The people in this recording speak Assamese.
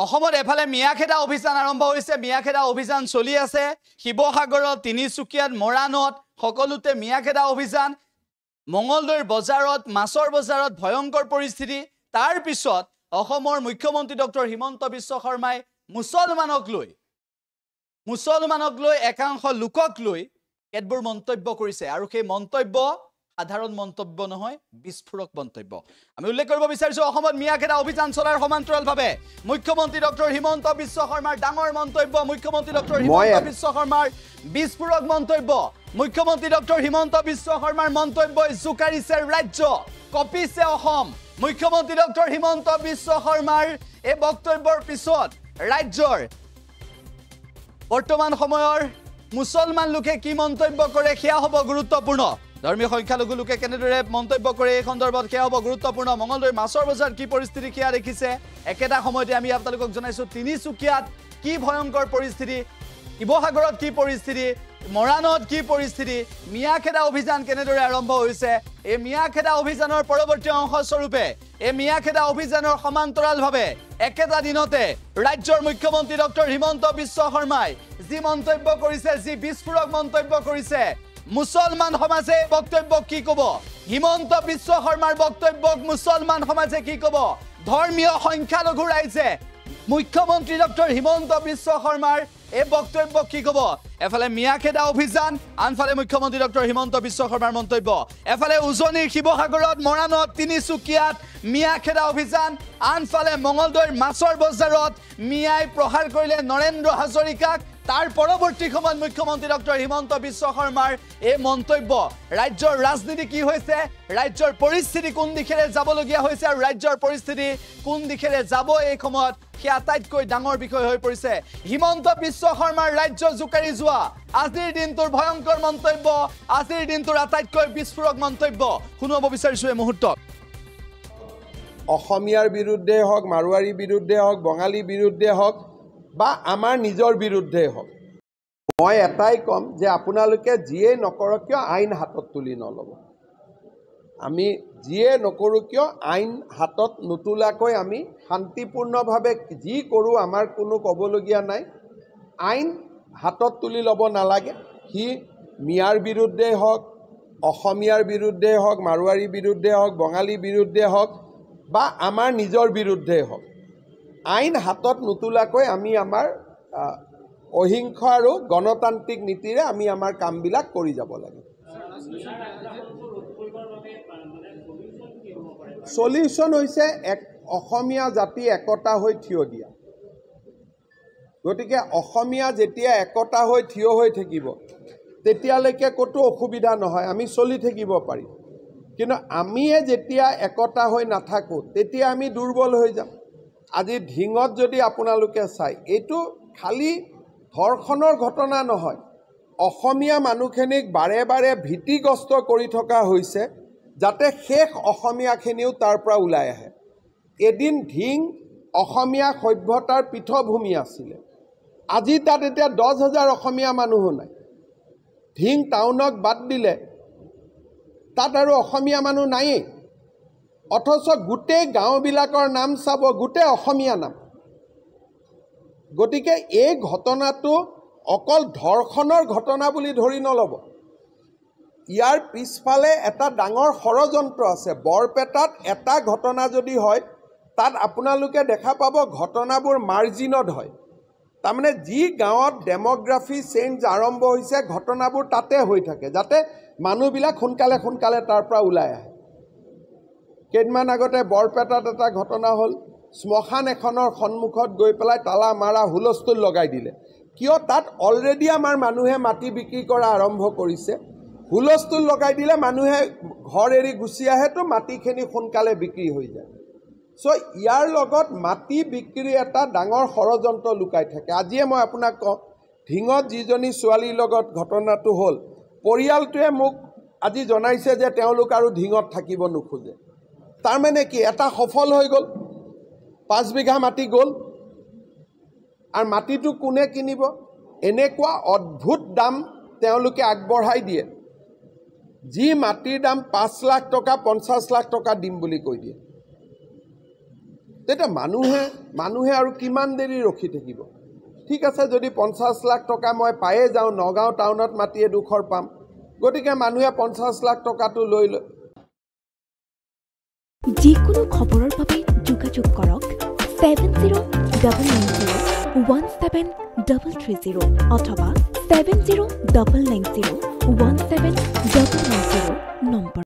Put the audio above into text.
অসমত এফালে মিয়াখেদা অভিযান আৰম্ভ হৈছে মিয়াখেদা অভিযান চলি আছে শিৱসাগৰত তিনিচুকীয়াত মৰাণত সকলোতে মিয়াখেদা অভিযান মঙ্গলদৈৰ বজাৰত মাছৰ বজাৰত ভয়ংকৰ পৰিস্থিতি তাৰ পিছত অসমৰ মুখ্যমন্ত্ৰী ডক্টৰ হিমন্ত বিশ্ব শৰ্মাই মুছলমানক লৈ একাংশ লোকক লৈ এডবোৰ মন্তব্য কৰিছে আৰু সেই মন্তব্য সাধাৰণ মন্তব্য নহয় বিস্ফোৰক মন্তব্য আমি উল্লেখ কৰিব বিচাৰিছো অসমত মিয়াখেদা অভিযান চলাৰ সমান্তৰালভাৱে মুখ্যমন্ত্ৰী ডক্টৰ হিমন্ত বিশ্ব শৰ্মাৰ ডাঙৰ মন্তব্য মুখ্যমন্ত্ৰী ডক্টৰ হিমন্ত বিশ্ব শৰ্মাৰ বিস্ফোৰক মন্তব্য মুখ্যমন্ত্ৰী ডক্টৰ হিমন্ত বিশ্ব শৰ্মাৰ মন্তব্যই জুকাৰিছে ৰাজ্য কপিছে অসম মুখ্যমন্ত্ৰী ডক্টৰ হিমন্ত বিশ্ব শৰ্মাৰ এই বক্তব্যৰ পিছত ৰাজ্যৰ বৰ্তমান সময়ৰ মুছলমান লোকে কি মন্তব্য কৰে সেয়া হ'ব গুৰুত্বপূৰ্ণ ধৰ্মীয় সংখ্যালঘু লোকে কেনেদৰে মন্তব্য কৰে এই সন্দৰ্ভত সেয়া হ'ব গুৰুত্বপূৰ্ণ মঙ্গলদৈৰ মাছৰ বজাৰ কি পৰিস্থিতি সেয়া দেখিছে একেটা সময়তে আমি আপোনালোকক জনাইছো তিনিচুকীয়াত কি ভয়ংকৰ পৰিস্থিতি শিৱসাগৰত কি পৰিস্থিতি মৰাণত কি পৰিস্থিতি মিয়াখেদা অভিযান কেনেদৰে আৰম্ভ হৈছে এই মিয়াখেদা অভিযানৰ পৰৱৰ্তী অংশ স্বৰূপে এই মিয়াখেদা অভিযানৰ সমান্তৰালভাৱে একেটা দিনতে ৰাজ্যৰ মুখ্যমন্ত্ৰী ডক্টৰ হিমন্ত বিশ্ব শৰ্মাই যি মন্তব্য কৰিছে যি বিস্ফোৰক মন্তব্য কৰিছে মুছলমান সমাজে বক্তব্য কি ক'ব হিমন্ত বিশ্ব শৰ্মাৰ বক্তব্যক মুছলমান সমাজে কি ক'ব ধৰ্মীয় সংখ্যালঘু ৰাইজে মুখ্যমন্ত্ৰী ডক্টৰ হিমন্ত বিশ্ব শৰ্মাৰ এই বক্তব্য কি ক'ব এফালে মিয়াখেদা অভিযান আনফালে মুখ্যমন্ত্ৰী ডক্টৰ হিমন্ত বিশ্ব শৰ্মাৰ মন্তব্য এফালে উজনিৰ শিৱসাগৰত মৰাণত তিনিচুকীয়াত মিয়াখেদা অভিযান আনফালে মঙ্গলদৈৰ মাছৰ বজাৰত মিয়াই প্ৰহাৰ কৰিলে নৰেন্দ্ৰ হাজৰিকাক তাৰ পৰৱৰ্তী সময়ত মুখ্যমন্ত্ৰী ডক্টৰ হিমন্ত বিশ্ব শৰ্মাৰ এই মন্তব্য ৰাজ্যৰ ৰাজনীতি কি হৈছে ৰাজ্যৰ পৰিস্থিতি কোন দিশে যাবলগীয়া হৈছে আৰু ৰাজ্যৰ পৰিস্থিতি কোন দিশে যাব এই সময়ত কি আটাইতকৈ ডাঙৰ বিষয় হৈ পৰিছে হিমন্ত বিশ্ব শৰ্মাৰ ৰাজ্য জুকাৰি যোৱা আজিৰ দিনটোৰ ভয়ংকৰ মন্তব্য আজিৰ দিনটোৰ আটাইতকৈ বিস্ফোৰক মন্তব্য শুনাব বিচাৰিছো এই মুহূৰ্তত অসমীয়াৰ বিৰুদ্ধে হওক মাৰোৱাৰীৰ বিৰুদ্ধে হওক বঙালীৰ বিৰুদ্ধে হওক বা আমাৰ নিজৰ বিৰুদ্ধে হওক মই এটাই কম যে আপোনালোকে যিয়ে নকৰক কিয় আইন হাতত তুলি নল'ব আমি যিয়ে নকৰোঁ কিয় আইন হাতত নুতুলাকৈ আমি শান্তিপূৰ্ণভাৱে যি কৰোঁ আমাৰ কোনো ক'বলগীয়া নাই আইন হাতত তুলি ল'ব নালাগে সি মিয়াৰ বিৰুদ্ধে হওক অসমীয়াৰ বিৰুদ্ধে হওক মাৰোৱাৰীৰ বিৰুদ্ধে হওক বঙালীৰ বিৰুদ্ধে হওক বা আমাৰ নিজৰ বিৰুদ্ধে হওক আইন হাতত নুতুলাকৈ আমি আমাৰ অহিংস আৰু গণতান্ত্ৰিক নীতিৰে আমি আমাৰ কামবিলাক কৰি যাব লাগে সলিউশ্যন হৈছে অসমীয়া জাতি একতা হৈ থিয় দিয়া গতিকে অসমীয়া যেতিয়া একতা হৈ থিয় হৈ থাকিব তেতিয়ালৈকে ক'তো অসুবিধা নহয় আমি চলি থাকিব পাৰিম কিন্তু আমিয়ে যেতিয়া একতা হৈ নাথাকোঁ তেতিয়া আমি দুৰ্বল হৈ যাম আজি ঢিঙত যদি আপোনালোকে চাই এইটো খালি ধৰ্ষণৰ ঘটনা নহয় অসমীয়া মানুহখিনিক বাৰে বাৰে ভীতিগ্ৰস্ত কৰি থকা হৈছে যাতে শেষ অসমীয়াখিনিও তাৰ পৰা ওলাই আহে এদিন ঢিং অসমীয়া সভ্যতাৰ পীঠভূমি আছিলে আজি তাত এতিয়া 10,000 অসমীয়া মানুহো নাই ঢিং টাউনক বাদ দিলে তাত আৰু অসমীয়া মানুহ নায়েই অথচ গোটেই গাঁওবিলাকৰ নাম চাব গোটেই অসমীয়া নাম গতিকে এই ঘটনাটো অকল ধৰ্ষণৰ ঘটনা বুলি ধৰি নল'ব ইয়াৰ পিছফালে এটা ডাঙৰ ষড়যন্ত্ৰ আছে বৰপেটাত এটা ঘটনা যদি হয় তাত আপোনালোকে দেখা পাব ঘটনাবোৰ মাৰ্জিনত হয় তাৰমানে যি গাঁৱত ডেমোগ্ৰাফি চেঞ্জ আৰম্ভ হৈছে ঘটনাবোৰ তাতে হৈ থাকে যাতে মানুহবিলাক সোনকালে তাৰ পৰা ওলাই আহে কেইদিনমান আগতে বৰপেটাত এটা ঘটনা হ'ল শ্মশান এখনৰ সন্মুখত গৈ পেলাই তালা মাৰা হুলস্থুল লগাই দিলে কিয় তাত অলৰেডি আমাৰ মানুহে মাটি বিক্ৰী কৰা আৰম্ভ কৰিছে হুলস্থুল লগাই দিলে মানুহে ঘৰ এৰি গুচি আহেতো মাটিখিনি সোনকালে বিক্ৰী হৈ যায় চ' ইয়াৰ লগত মাটি বিক্ৰী এটা ডাঙৰ ষড়যন্ত্ৰ লুকাই থাকে আজিয়ে মই আপোনাক কওঁ ঢিঙত যিজনী ছোৱালীৰ লগত ঘটনাটো হ'ল পৰিয়ালটোৱে মোক আজি জনাইছে যে তেওঁলোক আৰু ঢিঙত থাকিব নোখোজে তাৰমানে কি এটা সফল হৈ গ'ল 5 বিঘা মাটি গ'ল আৰু মাটিটো কোনে কিনিব এনেকুৱা অদ্ভুত দাম তেওঁলোকে আগবঢ়াই দিয়ে যি মাটিৰ দাম 5 লাখ টকা 50 লাখ টকা দিম বুলি কৈ দিয়ে তেতিয়া মানুহে আৰু কিমান দেৰি ৰখি থাকিব ঠিক আছে যদি 50 লাখ টকা মই পায়ে যাওঁ নগাঁও টাউনত মাটি এডোখৰ পাম গতিকে মানুহে 50 লাখ টকাটো লৈ লয় যিকোনো খবৰৰ বাবে যোগাযোগ কৰক 7099017330 অথবা 7099017390 নম্বৰ